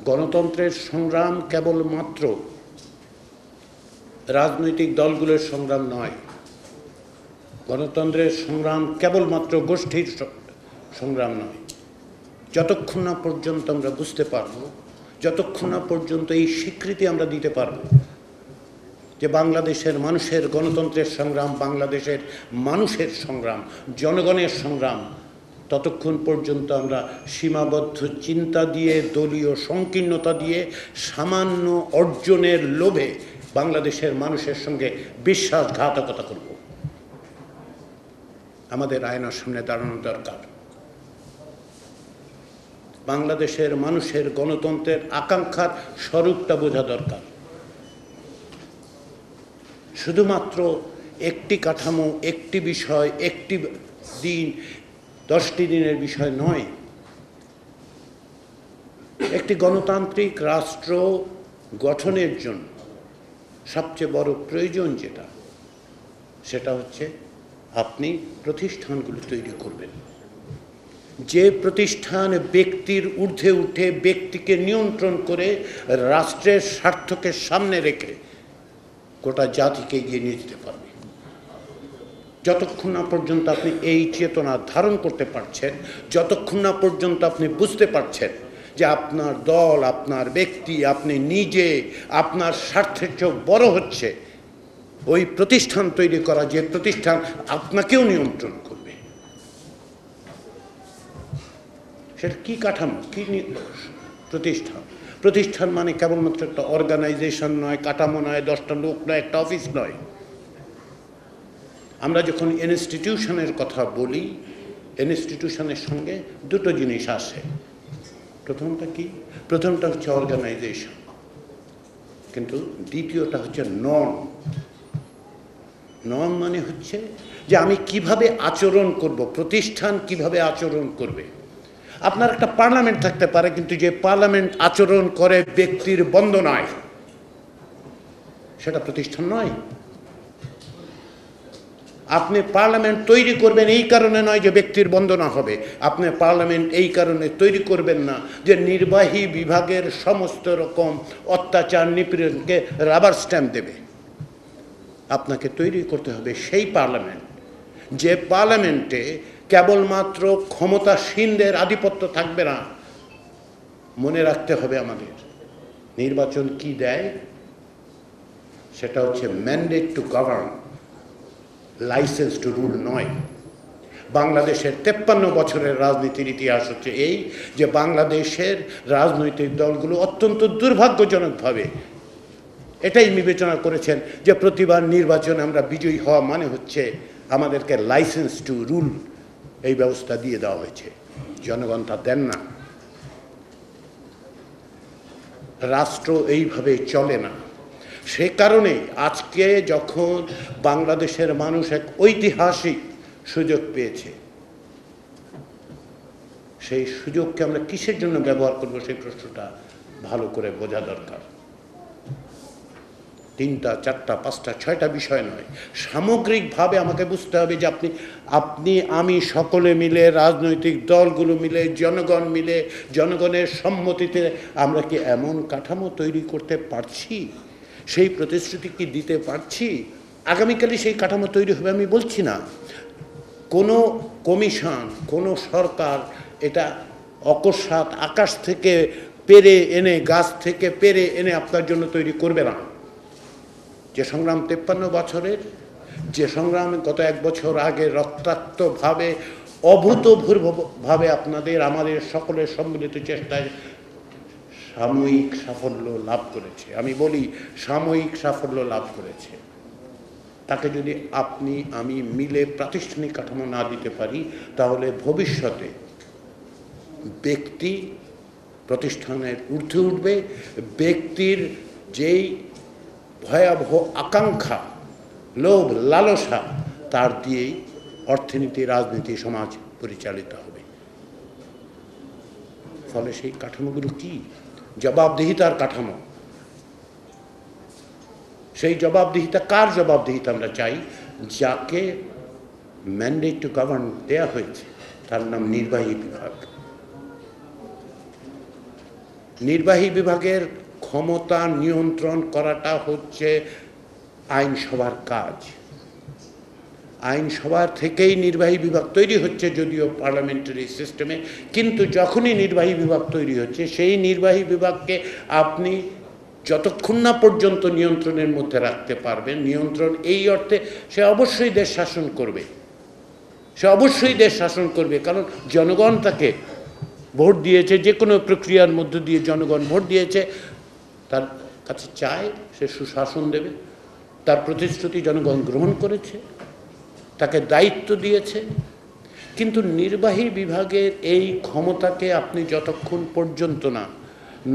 গণতন্ত্রের সংগ্রাম কেবলমাত্র রাজনৈতিক দলগুলোর সংগ্রাম নয়, গণতন্ত্রের সংগ্রাম কেবলমাত্র গোষ্ঠীর সংগ্রাম নয়। যতক্ষণ না পর্যন্ত আমরা বুঝতে পারব, যতক্ষণ না পর্যন্ত এই স্বীকৃতি আমরা দিতে পারব যে বাংলাদেশের মানুষের গণতন্ত্রের সংগ্রাম, বাংলাদেশের মানুষের সংগ্রাম, জনগণের সংগ্রাম, ততক্ষণ পর্যন্ত আমরা সীমাবদ্ধ চিন্তা দিয়ে, দলীয় সংকীর্ণতা দিয়ে, সামান্য অর্জনের লোভে বাংলাদেশের মানুষের সঙ্গে বিশ্বাসঘাতকতা করব। আমাদের আয়নার সামনে দাঁড়ানো দরকার। বাংলাদেশের মানুষের গণতন্ত্রের আকাঙ্ক্ষার স্বরূপটা বোঝা দরকার। শুধুমাত্র একটি কাঠামো, একটি বিষয়, একটি দিন, 10টি দিনের বিষয় নয়। একটি গণতান্ত্রিক রাষ্ট্র গঠনের জন্য সবচেয়ে বড় প্রয়োজন যেটা, সেটা হচ্ছে আপনি প্রতিষ্ঠানগুলো তৈরি করবেন। যে প্রতিষ্ঠান ব্যক্তির ঊর্ধ্বে উঠে ব্যক্তিকে নিয়ন্ত্রণ করে রাষ্ট্রের স্বার্থকে সামনে রেখে গোটা জাতিকে এগিয়ে নিয়ে যেতে পারবে। যতক্ষণ না পর্যন্ত আপনি এই চেতনা ধারণ করতে পারছেন, যতক্ষণ না পর্যন্ত আপনি বুঝতে পারছেন যে আপনার দল, আপনার ব্যক্তি, আপনি নিজে আপনার স্বার্থের চেয়ে বড় হচ্ছে ওই প্রতিষ্ঠান তৈরি করা, যে প্রতিষ্ঠান আপনাকেও নিয়ন্ত্রণ করবে। সেটা কী কাঠামো, কী প্রতিষ্ঠান? প্রতিষ্ঠান মানে কেবলমাত্র একটা অর্গানাইজেশন নয়, কাঠামো নয়, 10টা লোক নয়, একটা অফিস নয়। আমরা যখন ইনস্টিটিউশনের কথা বলি, ইনস্টিটিউশনের সঙ্গে দুটো জিনিস আসে। প্রথমটা কি? প্রথমটা হচ্ছে অর্গানাইজেশন, কিন্তু দ্বিতীয়টা হচ্ছে নর্ম। নর্ম মানে হচ্ছে যে আমি কিভাবে আচরণ করব, প্রতিষ্ঠান কিভাবে আচরণ করবে। আপনার একটা পার্লামেন্ট থাকতে পারে, কিন্তু যে পার্লামেন্ট আচরণ করে ব্যক্তির বন্দনায়, সেটা প্রতিষ্ঠান নয়। আপনি পার্লামেন্ট তৈরি করবেন এই কারণে নয় যে ব্যক্তির বন্দনা হবে। আপনি পার্লামেন্ট এই কারণে তৈরি করবেন না যে নির্বাহী বিভাগের সমস্ত রকম অত্যাচার, নিপীড়নকে রাবার স্ট্যাম্প দেবে। আপনাকে তৈরি করতে হবে সেই পার্লামেন্ট, যে পার্লামেন্টে কেবলমাত্র ক্ষমতাসীনদের আধিপত্য থাকবে না। মনে রাখতে হবে আমাদের, নির্বাচন কি দেয়? সেটা হচ্ছে mandate to govern, licence to rule নয়। বাংলাদেশের 53 বছরের রাজনীতির ইতিহাস হচ্ছে এই, যে বাংলাদেশের রাজনৈতিক দলগুলো অত্যন্ত দুর্ভাগ্যজনকভাবে এটাই বিবেচনা করেছেন যে প্রতিবার নির্বাচনে আমরা বিজয়ী হওয়া মানে হচ্ছে আমাদেরকে লাইসেন্স টু রুল, এই ব্যবস্থা দিয়ে দেওয়া হয়েছে। জনগণ তা দেন না। রাষ্ট্র এইভাবে চলে না। সে কারণে আজকে যখন বাংলাদেশের মানুষ এক ঐতিহাসিক সুযোগ পেয়েছে, সেই সুযোগকে আমরা কিসের জন্য ব্যবহার করব, সেই প্রশ্নটা ভালো করে বোঝা দরকার। 3টা, 4টা, 5টা, 6টা বিষয় নয়, সামগ্রিকভাবে আমাকে বুঝতে হবে যে আপনি আমি সকলে মিলে, রাজনৈতিক দলগুলো মিলে, জনগণ মিলে, জনগণের সম্মতিতে আমরা কি এমন কাঠামো তৈরি করতে পারছি, সেই প্রতিশ্রুতি কি দিতে পারছি? আগামীকালই সেই কাঠামো তৈরি হবে আমি বলছি না। কোনো কমিশন, কোনো সরকার এটা অকস্মাৎ আকাশ থেকে পেরে এনে, গাছ থেকে পেরে এনে আপনার জন্য তৈরি করবে না। যে সংগ্রাম 53 বছরের, যে সংগ্রাম গত 1 বছর আগে রক্তাক্তভাবে, অভূতপূর্বভাবে আমাদের সকলের সম্মিলিত চেষ্টায় সাময়িক সাফল্য লাভ করেছে, আমি বলি সাময়িক সাফল্য লাভ করেছে, তাকে যদি আপনি আমি মিলে প্রাতিষ্ঠানিক কাঠামো না দিতে পারি, তাহলে ভবিষ্যতে ব্যক্তি প্রতিষ্ঠানের ঊর্ধ্বে উঠবে। ব্যক্তির যেই ভয়াবহ আকাঙ্ক্ষা, লোভ, লালসা, তার দিয়েই অর্থনীতি, রাজনীতি, সমাজ পরিচালিত হবে। ফলে সেই কাঠামোগুলো কি? জবাবদিহিতার কাঠামো। সেই জবাবদিহিতা কার জবাবদিহিতা আমরা চাই? যাকে ম্যান্ডেট টু গভর্ন দেয়া হয়েছে, তার নাম নির্বাহী বিভাগ। নির্বাহী বিভাগের ক্ষমতা নিয়ন্ত্রণ করাটা হচ্ছে আইনসভার কাজ। আইনসভার থেকেই নির্বাহী বিভাগ তৈরি হচ্ছে, যদিও পার্লামেন্টারি সিস্টেমে, কিন্তু যখনই নির্বাহী বিভাগ তৈরি হচ্ছে সেই নির্বাহী বিভাগকে আপনি যতক্ষণ না পর্যন্ত নিয়ন্ত্রণের মধ্যে রাখতে পারবেন, নিয়ন্ত্রণ এই অর্থে সে অবশ্যই দেশ শাসন করবে, সে অবশ্যই দেশ শাসন করবে, কারণ জনগণ তাকে ভোট দিয়েছে, যে কোনো প্রক্রিয়ার মধ্য দিয়ে জনগণ ভোট দিয়েছে, তার কাছে চায় সে সুশাসন দেবে, তার প্রতিশ্রুতি জনগণ গ্রহণ করেছে, তাকে দায়িত্ব দিয়েছে। কিন্তু নির্বাহী বিভাগের এই ক্ষমতাকে আপনি যতক্ষণ পর্যন্ত না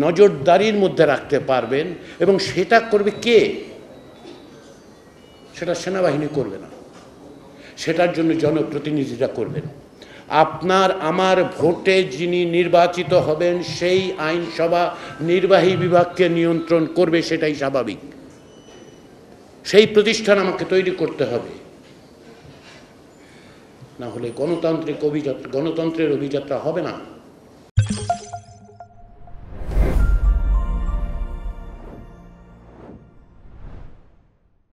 নজরদারির মধ্যে রাখতে পারবেন, এবং সেটা করবে কে? সেটা সেনাবাহিনী করবে না, সেটার জন্য জনপ্রতিনিধিরা করবেন। আপনার আমার ভোটে যিনি নির্বাচিত হবেন সেই আইনসভা নির্বাহী বিভাগকে নিয়ন্ত্রণ করবে, সেটাই স্বাভাবিক। সেই প্রতিষ্ঠান আমাকে তৈরি করতে হবে, না হলে গণতন্ত্রের অভিযাত্রা হবে না।